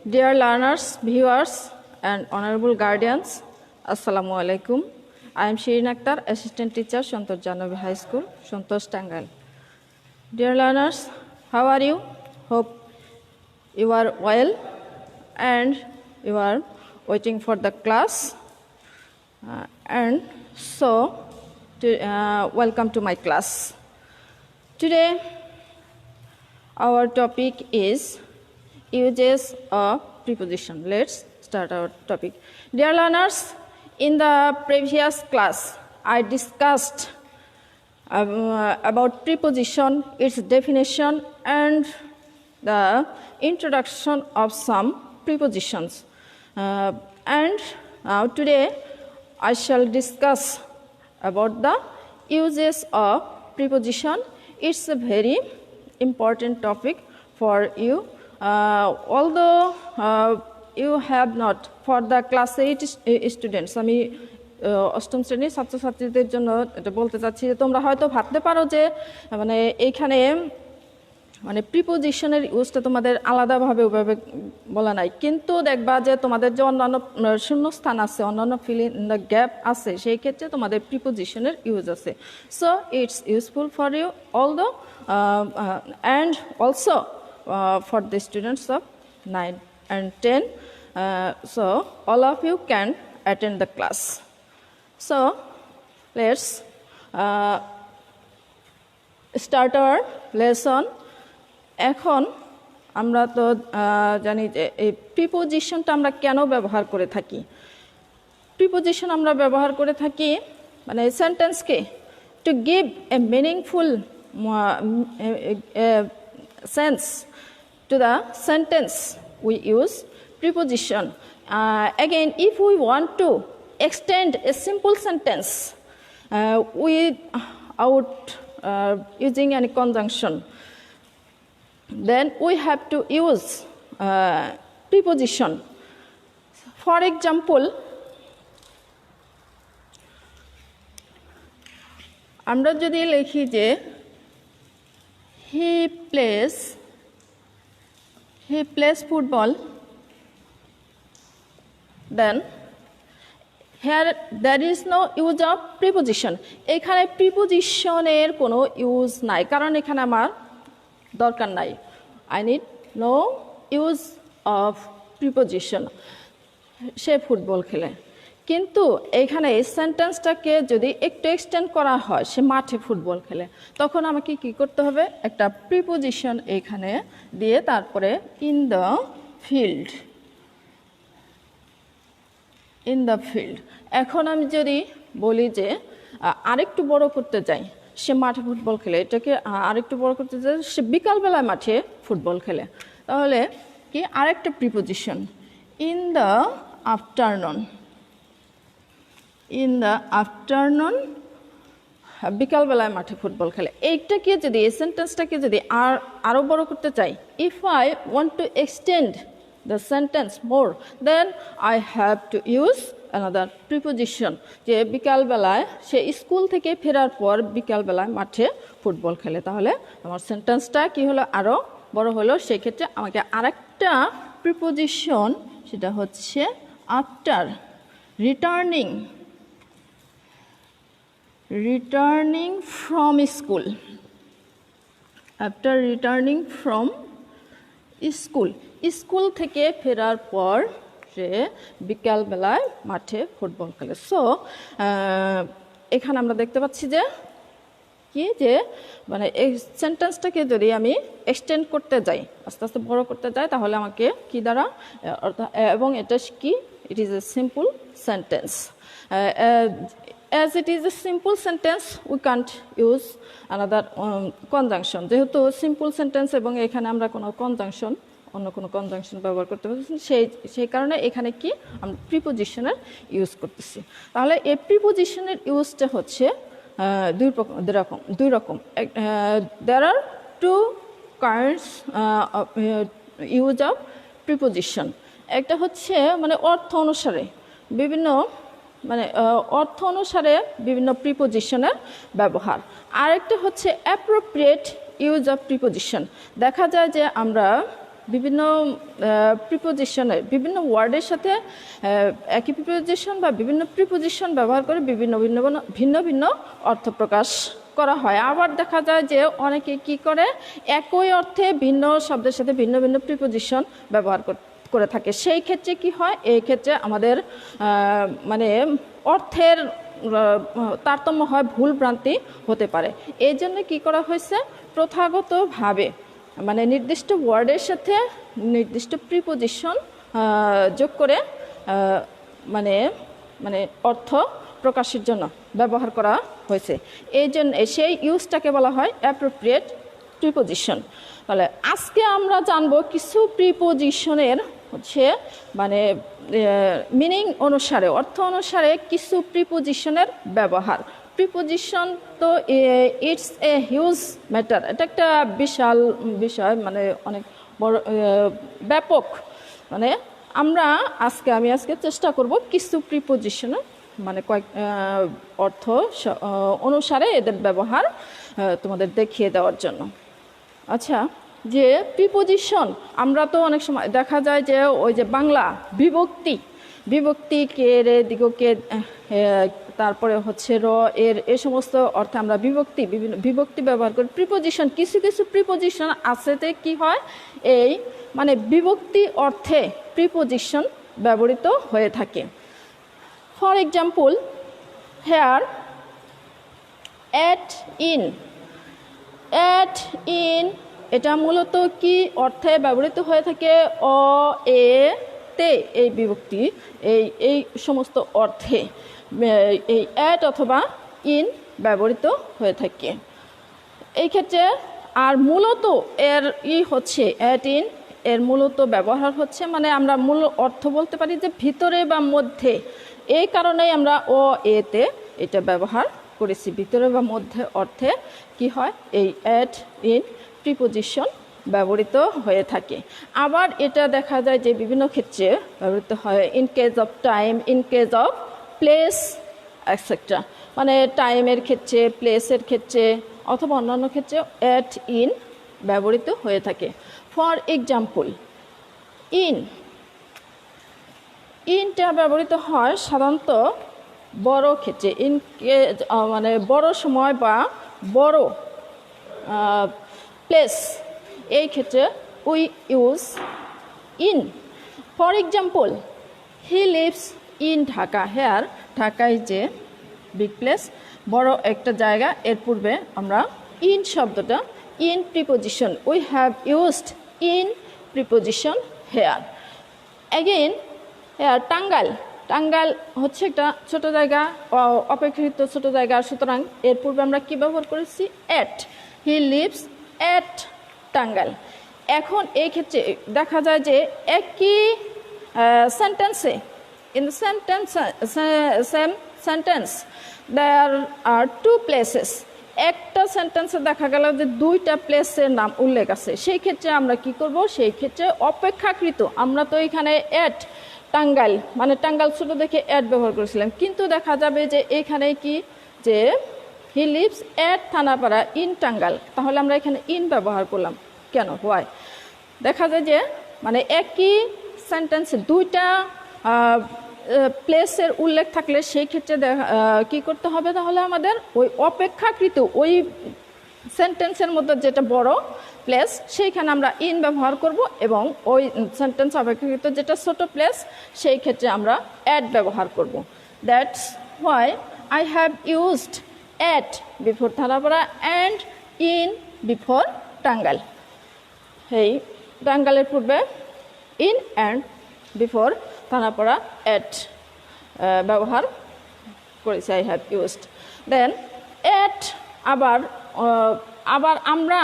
Dear learners, viewers, and honorable guardians, Assalamu alaikum. I am Shirin Akhtar, assistant teacher, Santosh Jahnavi High School, Santosh, Tangal. Dear learners, how are you? Hope you are well and you are waiting for the class. Welcome to my class. Today, our topic is uses of preposition. Let's start our topic. Dear learners, in the previous class, I discussed about preposition, its definition, and the introduction of some prepositions. And now today, I shall discuss about the uses of preposition. It's a very important topic for you. Although you have not, for the class 8 students, আমি অষ্টম শ্রেণীর ছাত্রছাত্রীদের জন্য এটা বলতে চাচ্ছি যে তোমরা হয়তো ভাবতে পারো যে মানে এইখানে মানে প্রিপোজিশনের ইউজটা তোমাদের আলাদাভাবে ওইভাবে বলা নাই, কিন্তু দেখবা যে তোমাদের যে অন্যান্য শূন্যস্থান আছে, অন্যান্য ফিল ইন দ্য গ্যাপ আছে, সেই ক্ষেত্রে তোমাদের প্রিপোজিশনের ইউজ আছে. So it's useful for you although and also for the students of 9 and 10. So all of you can attend the class. So let's start our lesson. এখন আমরা তো জানি যে এই প্রিপোজিশনটা আমরা কেন ব্যবহার করে থাকি. প্রিপোজিশন আমরা ব্যবহার করে থাকি মানে সেন্টেন্সকে to give a meaningful sense to the sentence. We use preposition. Again, if we want to extend a simple sentence without using any conjunction, then we have to use preposition. For example, আমরা যদি লিখি যে he plays football, then here there is no use of preposition. এখানে প্রিপোজিশনের কোনো use নাই, কারণ এখানে আমার দরকার নাই. I need no use of preposition. Say football খেলে, কিন্তু এইখানে এই সেন্টেন্সটাকে যদি একটু এক্সটেন্ড করা হয়, সে মাঠে ফুটবল খেলে, তখন আমাকে কি করতে হবে, একটা প্রিপোজিশন এখানে দিয়ে তারপরে ইন দ্য ফিল্ড. এখন আমি যদি বলি যে আরেকটু বড় করতে যাই, সে মাঠে ফুটবল খেলে, এটাকে আরেকটু বড় করতে যাই, সে বিকালবেলায় মাঠে ফুটবল খেলে, তাহলে কি আরেকটা প্রিপোজিশন ইন দ্য আফটারনুন বিকালবেলায় মাঠে ফুটবল খেলে. এইটাকে যদি এই সেন্টেন্সটাকে যদি আরও বড় করতে চাই, if I want to extend the sentence more, then I have to use another preposition. যে বিকালবেলায় সে স্কুল থেকে ফেরার পর বিকালবেলায় মাঠে ফুটবল খেলে, তাহলে আমার সেন্টেন্সটা কি হলো, আরও বড় হলো. সেক্ষেত্রে আমাকে আরেকটা প্রিপোজিশন, সেটা হচ্ছে after returning from school. After returning from school, school থেকে ফেরার পর সে বিকালবেলায় মাঠে ফুটবল খেলে. সো এখানে আমরা দেখতে পাচ্ছি যে কি, যে মানে এই সেন্টেন্সটাকে যদি আমি এক্সটেন্ড করতে যাই, আস্তে আস্তে বড় করতে যাই, তাহলে আমাকে কি দ্বারা, এবং এটা কি, it is a simple sentence. As it is a simple sentence, we can't use another conjunction. যেহেতু সিম্পল সেন্টেন্স এবং এখানে আমরা কোনো কনজাংশন, অন্য কোনো কনজাংশন ব্যবহার করতে পারছি, সেই কারণে এখানে কি আমরা প্রিপোজিশনের ইউজ করতেছি. তাহলে এই প্রিপোজিশনের ইউজটা হচ্ছে দুই রকম. There are two kinds of use of preposition. একটা হচ্ছে মানে অর্থ অনুসারে বিভিন্ন প্রিপোজিশনের ব্যবহার. আরেকটা হচ্ছে অ্যাপ্রোপ্রিয়েট ইউজ অফ প্রিপোজিশন. দেখা যায় যে আমরা বিভিন্ন প্রিপোজিশনের বিভিন্ন ওয়ার্ডের সাথে একই প্রিপোজিশন বা বিভিন্ন প্রিপোজিশন ব্যবহার করে ভিন্ন ভিন্ন অর্থ প্রকাশ করা হয়। আবার দেখা যায় যে অনেকে কি করে একই অর্থে ভিন্ন শব্দের সাথে ভিন্ন ভিন্ন প্রিপোজিশন ব্যবহার করে থাকে। সেই ক্ষেত্রে কি হয়, এই ক্ষেত্রে আমাদের মানে অর্থের তারতম্য হয়, ভুল ভ্রান্তি হতে পারে। এই জন্য কি করা হয়েছে, প্রথাগতভাবে মানে নির্দিষ্ট ওয়ার্ডের সাথে নির্দিষ্ট প্রিপোজিশন যোগ করে মানে মানে অর্থ প্রকাশের জন্য ব্যবহার করা হয়েছে। এই জন্য সেই ইউজটাকে বলা হয় অ্যাপ্রোপ্রিয়েট প্রিপোজিশন। তাহলে আজকে আমরা জানবো কিছু প্রিপোজিশনের হচ্ছে মানে মিনিং অনুসারে, অর্থ অনুসারে কিছু প্রিপোজিশনের ব্যবহার। প্রিপোজিশন তো ইটস এ হিউজ ম্যাটার, এটা একটা বিশাল বিষয়, মানে অনেক বড় ব্যাপক। মানে আমি আজকে চেষ্টা করব কিছু প্রিপোজিশনের মানে কয়েক অর্থ অনুসারে এদের ব্যবহার তোমাদের দেখিয়ে দেওয়ার জন্য। আচ্ছা, যে প্রিপোজিশন আমরা তো অনেক সময় দেখা যায় যে ওই যে বাংলা বিভক্তি কে রে দিগকে, তারপরে হচ্ছে র এর, এ সমস্ত অর্থে আমরা বিভিন্ন বিভক্তি ব্যবহার করি। প্রিপোজিশন কিছু প্রিপোজিশন আছেতে কি হয়, এই মানে বিভক্তি অর্থে প্রিপোজিশন ব্যবহৃত হয়ে থাকে। For example, hair at in এটা মূলত কি অর্থে ব্যবহৃত হয়ে থাকে, অ এ তে, এই বিভক্তি এই সমস্ত অর্থে এই অ্যাট অথবা ইন ব্যবহৃত হয়ে থাকে এই ক্ষেত্রে। আর মূলত এর হচ্ছে অ্যাট ইন, এর মূলত ব্যবহার হচ্ছে মানে আমরা মূল অর্থ বলতে পারি যে ভিতরে বা মধ্যে। এই কারণেই আমরা অ এতে এটা ব্যবহার করেছি, ভিতরে বা মধ্যে অর্থে কি হয়, এই অ্যাট ইন প্রিপোজিশন ব্যবহৃত হয়ে থাকে। আবার এটা দেখা যায় যে বিভিন্ন ক্ষেত্রে ব্যবহৃত হয়, in case of time, in case of place etcetera, মানে টাইমের ক্ষেত্রে, প্লেসের ক্ষেত্রে অথবা অন্যান্য ক্ষেত্রে অ্যাট ইন ব্যবহৃত হয়ে থাকে। ফর এক্সাম্পল, ইনটা ব্যবহৃত হয় সাধারণত বড় ক্ষেত্রে, মানে বড় সময় বা বড় প্লেস, এই ক্ষেত্রে we use in. For example, he lives in Dhaka. Here ঢাকায় যে বিগ প্লেস, বড় একটা জায়গা, এর পূর্বে আমরা ইন শব্দটা, in preposition, we have used in preposition here. Again here Tangail হচ্ছে একটা ছোট জায়গা, অপেক্ষাকৃত ছোট জায়গা, সুতরাং এর পূর্বে আমরা কি ব্যবহার করেছি, at. He lives at Tangail. এখন এই ক্ষেত্রে দেখা যায় যে একই সেন্টেন্সে, in the same sentence there are two places. একটা সেন্টেন্সে দেখা গেল যে দুইটা প্লেসের নাম উল্লেখ আছে, সেই ক্ষেত্রে আমরা কি করব, সেই ক্ষেত্রে অপেক্ষাকৃত, আমরা তো এখানে অ্যাট টাঙ্গাইল মানে টাঙ্গাইল ছোট দেখে অ্যাট ব্যবহার করেছিলাম, কিন্তু দেখা যাবে যে এখানে কি, যে হি lives at Thanapara in Tangail, তাহলে আমরা এখানে ইন ব্যবহার করলাম কেন, হোয়াই? দেখা যায় যে মানে একই সেন্টেন্সে দুইটা প্লেসের উল্লেখ থাকলে সেই ক্ষেত্রে কি করতে হবে, তাহলে আমাদের ওই অপেক্ষাকৃত ওই সেন্টেন্সের মধ্যে যেটা বড় প্লেস সেইখানে আমরা ইন ব্যবহার করব, এবং ওই সেন্টেন্স অপেক্ষাকৃত যেটা ছোট প্লেস সেই ক্ষেত্রে আমরা অ্যাট ব্যবহার করব। That's why I have used at before Thanapara and in before Tangail. এই টাঙ্গাইলের পূর্বে in and before Thanapara at ব্যবহার করেছি, I have used. Then at আবার আমরা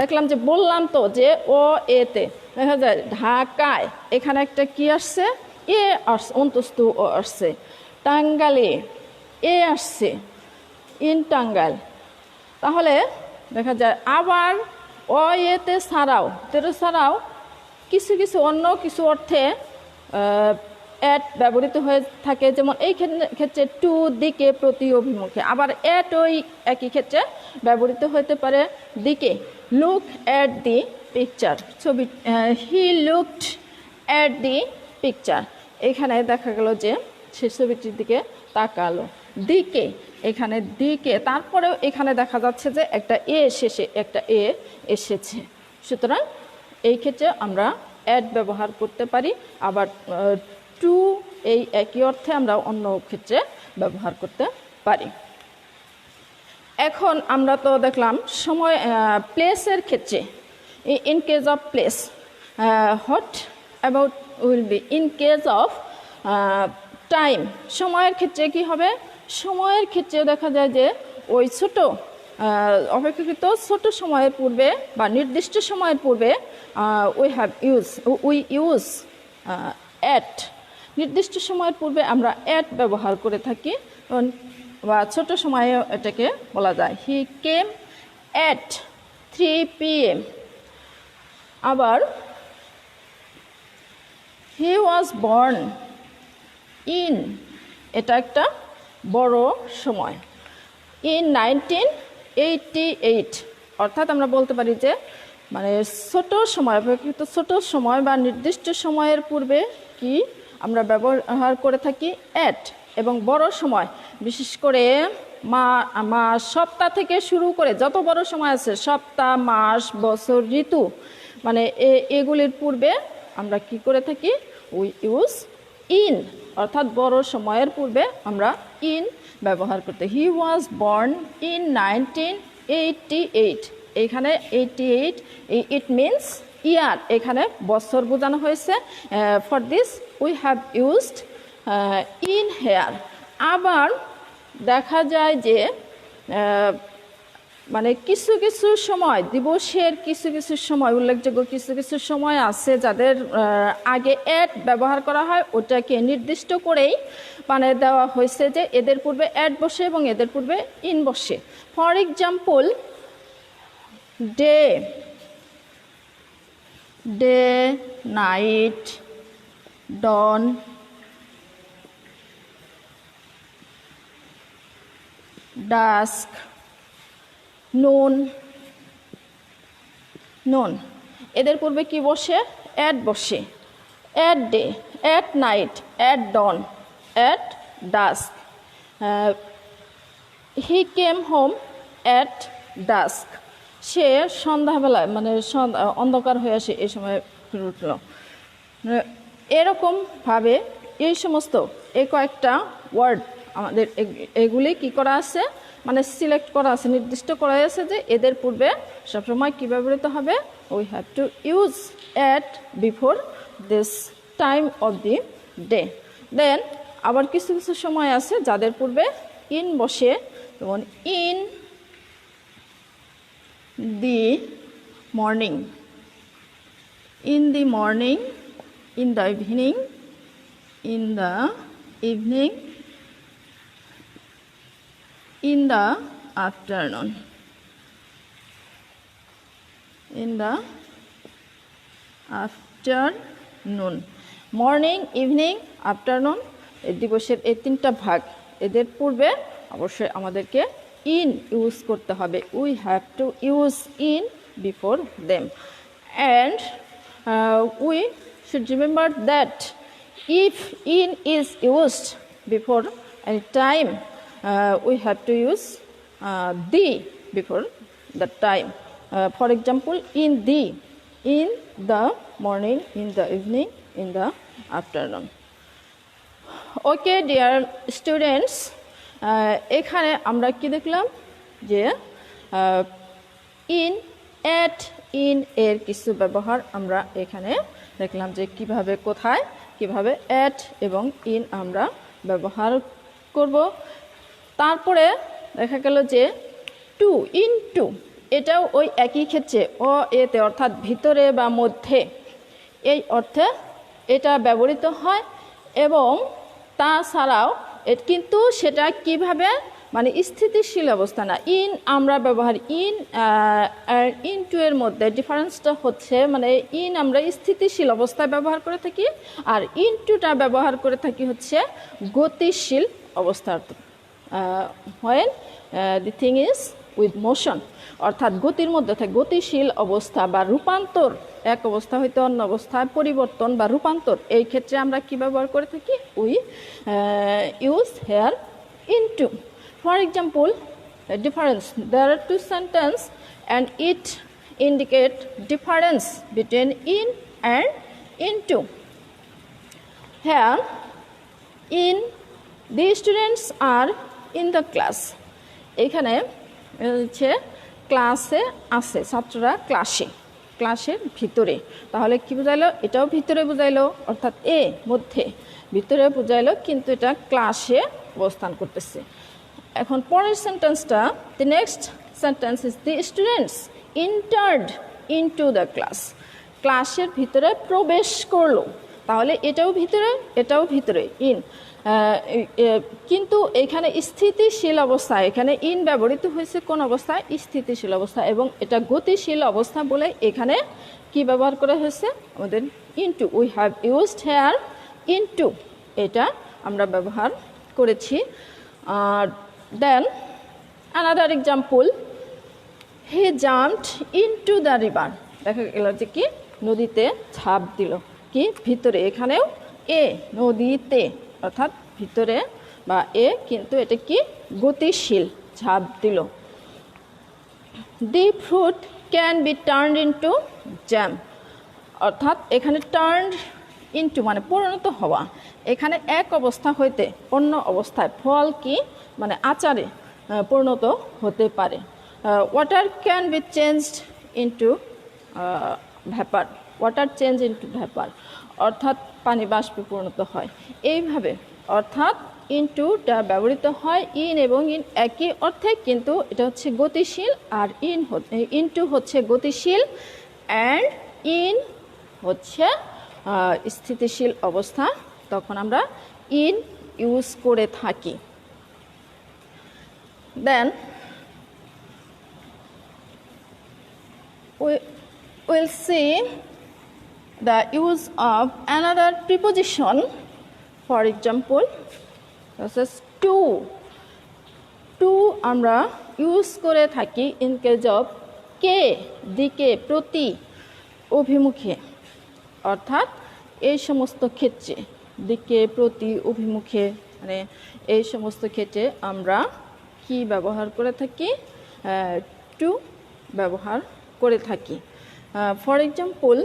দেখলাম যে বললাম তো যে ও এতে, দেখা যায় ঢাকায় এখানে একটা কি আসছে, এ আসছে, অন্তস্তু ও আসছে। টাঙ্গাইলে এ আসছে, ইন টাঙ্গাইল। তাহলে দেখা যায় আবার ও এতে ছাড়াও কিছু অন্য কিছু অর্থে অ্যাট ব্যবহৃত হয়ে থাকে, যেমন এই ক্ষেত্রে টু, দিকে, প্রতি, অভিমুখে। আবার অ্যাট ওই একই ক্ষেত্রে ব্যবহৃত হতে পারে দিকে, লুক অ্যাট দি পিকচার, ছবি, he looked at the picture, এখানে দেখা গেল যে সে ছবিটির দিকে তাকালো। দিকে, এখানে দিকে, তারপরেও এখানে দেখা যাচ্ছে যে একটা এ এসেছে। সুতরাং এই ক্ষেত্রে আমরা অ্যাট ব্যবহার করতে পারি, আবার টু এই একই অর্থে আমরা অন্য ক্ষেত্রে ব্যবহার করতে পারি। এখন আমরা তো দেখলাম সময়, প্লেসের ক্ষেত্রে, in case of place, what about will be in case of time. সময়ের ক্ষেত্রে কি হবে? সময়ের ক্ষেত্রেও দেখা যায় যে ওই ছোট, অপেক্ষাকৃত ছোট সময়ের পূর্বে বা নির্দিষ্ট সময়ের পূর্বে উই ইউজ অ্যাট, নির্দিষ্ট সময়ের পূর্বে আমরা অ্যাট ব্যবহার করে থাকি, বা ছোট সময়ে এটাকে বলা যায় হি কেম অ্যাট 3 PM। আবার হি ওয়াজ বর্ন ইন, এটা একটা বড় সময়, ইন 1988, অর্থাৎ আমরা বলতে পারি যে মানে ছোট সময়, অপেক্ষিত ছোট সময় বা নির্দিষ্ট সময়ের পূর্বে কি আমরা ব্যবহার করে থাকি অ্যাট। এবং বড় সময়, বিশেষ করে মাস, সপ্তাহ থেকে শুরু করে যত বড় সময় আছে, সপ্তাহ, মাস, বছর, ঋতু, মানে এগুলির পূর্বে আমরা কি করে থাকি? উই ইউজ ইন, অর্থাৎ বড় সময়ের পূর্বে আমরা ইন ব্যবহার করতে। হি ওয়াজ বর্ন ইন 1988, এখানে 88 ইট মিনস ইয়ার, এখানে বছর বোঝানো হয়েছে। For this we have used in here. আবার দেখা যায় যে মানে কিছু কিছু সময়, দিবসের কিছু কিছু সময়, উল্লেখযোগ্য কিছু কিছু সময় আছে যাদের আগে অ্যাট ব্যবহার করা হয়, ওটাকে নির্দিষ্ট করেই মানে দেওয়া হয়েছে যে এদের পূর্বে অ্যাট বসে এবং এদের পূর্বে ইন বসে। For example, day, night, dawn, dusk, noon, এদের পূর্বে কি বসে? অ্যাট বসে। At day, at night, at dawn, at dusk. He came home at dusk, সে সন্ধ্যাবেলায়, মানে অন্ধকার হয়ে আসে এই সময় ফিরে উঠল। এরকমভাবে এই সমস্ত কয়েকটা ওয়ার্ড আমাদের এগুলি কি করা আছে, মানে সিলেক্ট করা আছে, নির্দিষ্ট করা আছে যে এদের পূর্বে সবসময় কী ব্যবহৃত হবে? We have to use at before this time of the day. Then আবার কিছু কিছু সময় আছে যাদের পূর্বে ইন বসে, যেমন in the morning, in the morning, in the evening, in the evening, in the afternoon, in the afternoon, morning, evening, afternoon, এই দিবসের এই তিনটা ভাগ, এদের পূর্বে অবশ্যই আমাদেরকে ইন ইউজ করতে হবে। We have to use in before them, and we should remember that if in is used before any time, we have to use the before the time. For example, in the morning, in the evening, in the afternoon. Okay, dear students, এখানে আমরা কি দেখলাম যে in, at, in এর কিছু ব্যবহার আমরা এখানে দেখলাম যে কিভাবে, কোথায়, কিভাবে অ্যাট এবং ইন আমরা ব্যবহার করব। তারপরে দেখা গেল যে টু, ইন টু, এটাও ওই একই ক্ষেত্রে এতে, অর্থাৎ ভিতরে বা মধ্যে, এই অর্থে এটা ব্যবহৃত হয়। এবং তাছাড়াও কিন্তু সেটা কিভাবে, মানে স্থিতিশীল অবস্থা না। ইন আমরা ব্যবহার, ইন আর ইন টু এর মধ্যে ডিফারেন্সটা হচ্ছে, মানে ইন আমরা স্থিতিশীল অবস্থায় ব্যবহার করে থাকি, আর ইন টুটা ব্যবহার করে থাকি হচ্ছে গতিশীল অবস্থার। When the thing is with motion, অর্থাৎ গতির মধ্যে থাকে, গতিশীল অবস্থা বা রূপান্তর, এক অবস্থা হইতে অন্য অবস্থায় পরিবর্তন বা রূপান্তর, এই ক্ষেত্রে আমরা কি ব্যবহার করে থাকি? We use here into. For example, difference, there are two sentences and it indicate difference between in and into. Here, in the students are in the class. এখানে হচ্ছে ক্লাসে আছে, ছাত্ররা ক্লাসে, ক্লাসের ভিতরে, তাহলে কি বোঝাইলো? এটাও ভিতরে বোঝাইলো, অর্থাৎ এ মধ্যে, ভিতরে বোঝাইলো, কিন্তু এটা ক্লাসে অবস্থান করতেছে। এখন পরের সেন্টেন্সটা, the next sentence is the students entered into the class. ক্লাসের ভিতরে প্রবেশ করলো, তাহলে এটাও ভিতরে, এটাও ভিতরে, ইন। কিন্তু এখানে স্থিতিশীল অবস্থায়, এখানে ইন ব্যবহৃত হয়েছে কোন অবস্থায়? স্থিতিশীল অবস্থা, এবং এটা গতিশীল অবস্থা বলে এখানে কি ব্যবহার করা হয়েছে? আমাদের into, we have used here into, এটা আমরা ব্যবহার করেছি। আর দেন another example, he jumped into the river. দেখা গেল যে কি নদীতে ঝাঁপ দিল, কি ভিতরে, এখানেও এ নদীতে, অর্থাৎ ভিতরে বা এ, কিন্তু এটা কি গতিশীল, ঝাঁপ দিল। The fruit can be turned into jam, অর্থাৎ এখানে টার্নড ইনটু মানে পরিণত হওয়া, এখানে এক অবস্থা হইতে অন্য অবস্থায় ফল কি মানে আচারে পরিণত হতে পারে। Water can be changed into vapour, water change into vapour, অর্থাৎ পানি বাষ্পে পরিণত হয়। এইভাবে অর্থাৎ ইনটুটা ব্যবহৃত হয় ইন এবং ইন একই অর্থে, কিন্তু এটা হচ্ছে গতিশীল, আর ইনটু হচ্ছে গতিশীল, অ্যান্ড ইন হচ্ছে স্থিতিশীল অবস্থা, তখন আমরা ইন ইউজ করে থাকি। দেন we'll see the use of another preposition. For example, this is to. To আমরা ইউজ করে থাকি in case of কে, দিকে, প্রতি, অভিমুখে, অর্থাৎ এই সমস্ত ক্ষেত্রে, দিকে, প্রতি, অভিমুখে, মানে এই সমস্ত ক্ষেত্রে আমরা কি ব্যবহার করে থাকি? টু ব্যবহার করে থাকি। For example,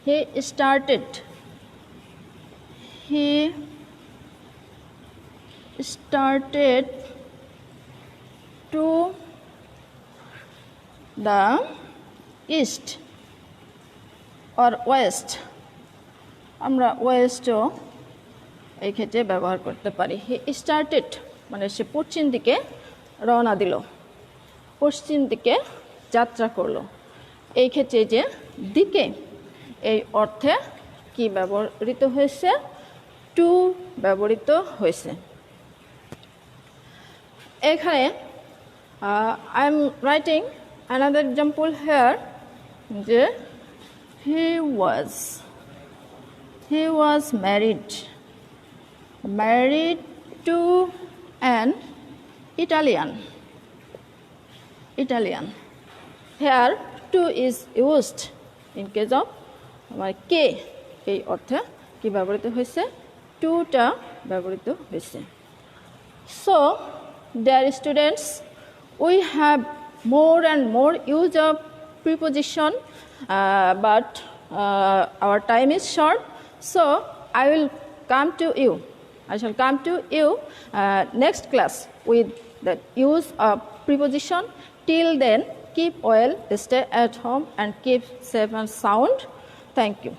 he started, he started to the east or West, আমরা ওয়েস্টও এই ক্ষেত্রে ব্যবহার করতে পারি। হি স্টার্টেড মানে সে পশ্চিম দিকে রওনা দিল, পশ্চিম দিকে যাত্রা করলো। এই ক্ষেত্রে যে দিকে, এই অর্থে কি ব্যবহৃত হয়েছে? টু ব্যবহৃত হয়েছে। এখানে I am writing another example here, যে he was married to an Italian. Here to is used in case of কে, এই অর্থে কি ব্যবহৃত হয়েছে? টুটা ব্যবহৃত হয়েছে। So dear students, we have more and more use of preposition, but our time is short, so I shall come to you next class with the use of preposition. Till then, keep well, stay at home, and keep safe and sound. Thank you.